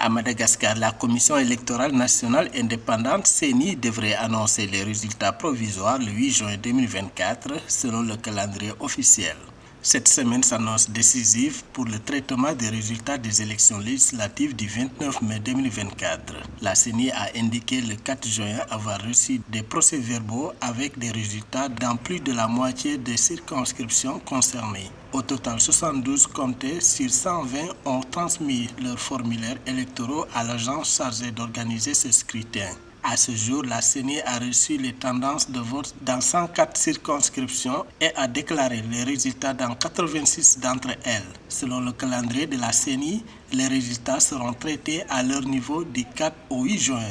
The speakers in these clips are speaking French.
À Madagascar, la Commission électorale nationale indépendante CENI devrait annoncer les résultats provisoires le 8 juin 2024 selon le calendrier officiel. Cette semaine s'annonce décisive pour le traitement des résultats des élections législatives du 29 mai 2024. La CENI a indiqué le 4 juin avoir reçu des procès-verbaux avec des résultats dans plus de la moitié des circonscriptions concernées. Au total, 72 comtés sur 120 ont transmis leurs formulaires électoraux à l'agence chargée d'organiser ce scrutin. À ce jour, la CENI a reçu les tendances de vote dans 104 circonscriptions et a déclaré les résultats dans 86 d'entre elles. Selon le calendrier de la CENI, les résultats seront traités à leur niveau du 4 au 8 juin.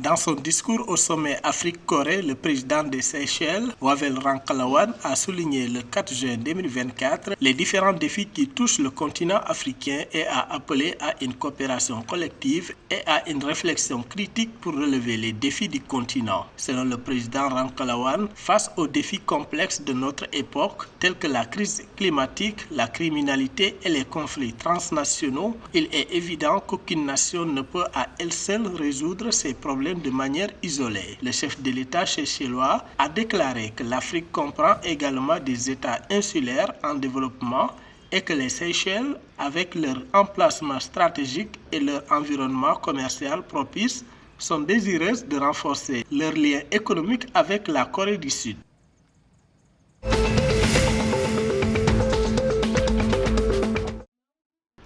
Dans son discours au sommet Afrique-Corée, le président des Seychelles, Wavel Rankalawan, a souligné le 4 juin 2024 les différents défis qui touchent le continent africain et a appelé à une coopération collective et à une réflexion critique pour relever les défis du continent. Selon le président Rankalawan, face aux défis complexes de notre époque, tels que la crise climatique, la criminalité et les conflits transnationaux, il est évident qu'aucune nation ne peut à elle seule résoudre ces problèmes de manière isolée. Le chef de l'État seychellois a déclaré que l'Afrique comprend également des États insulaires en développement et que les Seychelles, avec leur emplacement stratégique et leur environnement commercial propice, sont désireuses de renforcer leurs liens économiques avec la Corée du Sud.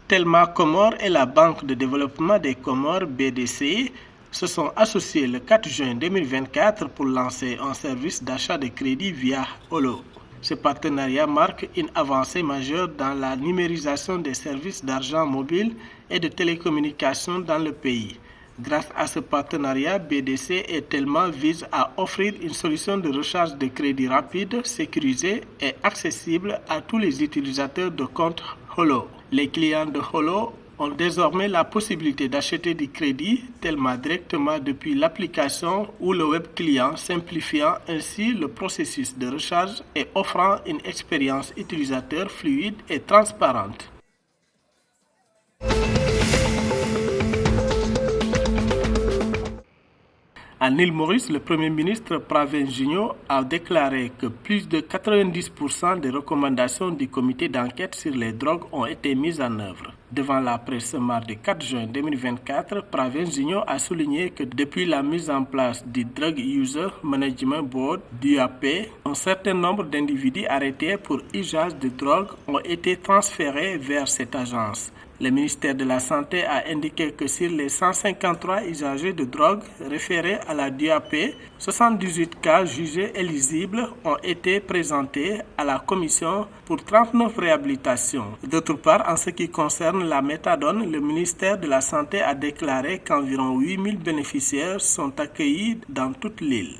Telma Comores et la Banque de développement des Comores BDC se sont associés le 4 juin 2024 pour lancer un service d'achat de crédit via Holo. Ce partenariat marque une avancée majeure dans la numérisation des services d'argent mobile et de télécommunications dans le pays. Grâce à ce partenariat, BDC et Telma visent à offrir une solution de recharge de crédit rapide, sécurisée et accessible à tous les utilisateurs de compte Holo. Les clients de Holo ont désormais la possibilité d'acheter du crédit Telma directement depuis l'application ou le web client, simplifiant ainsi le processus de recharge et offrant une expérience utilisateur fluide et transparente. À l'île Maurice, le Premier ministre Pravin Gignaud a déclaré que plus de 90% des recommandations du comité d'enquête sur les drogues ont été mises en œuvre. Devant la presse ce mardi 4 juin 2024, Pravin Gignaud a souligné que depuis la mise en place du Drug User Management Board, DUAP, un certain nombre d'individus arrêtés pour usage de drogue ont été transférés vers cette agence. Le ministère de la Santé a indiqué que sur les 153 usagers de drogue référés à la DUAP, 78 cas jugés éligibles ont été présentés à la commission pour 39 réhabilitations. D'autre part, en ce qui concerne la méthadone, le ministère de la Santé a déclaré qu'environ 8000 bénéficiaires sont accueillis dans toute l'île.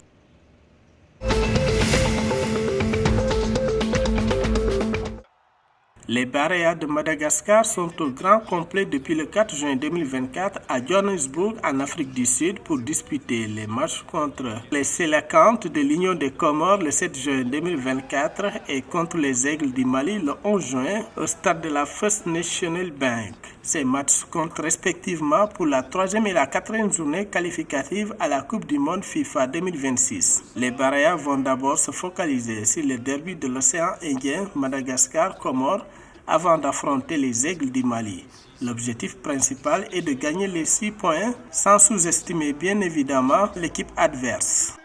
Les Barayas de Madagascar sont au grand complet depuis le 4 juin 2024 à Johannesburg, en Afrique du Sud, pour disputer les matchs contre les Sélacantes de l'Union des Comores le 7 juin 2024 et contre les Aigles du Mali le 11 juin au stade de la First National Bank. Ces matchs comptent respectivement pour la 3e et la 4e journée qualificative à la Coupe du Monde FIFA 2026. Les Barayas vont d'abord se focaliser sur les derbys de l'océan Indien, Madagascar-Comores, avant d'affronter les Aigles du Mali. L'objectif principal est de gagner les 6 points sans sous-estimer bien évidemment l'équipe adverse.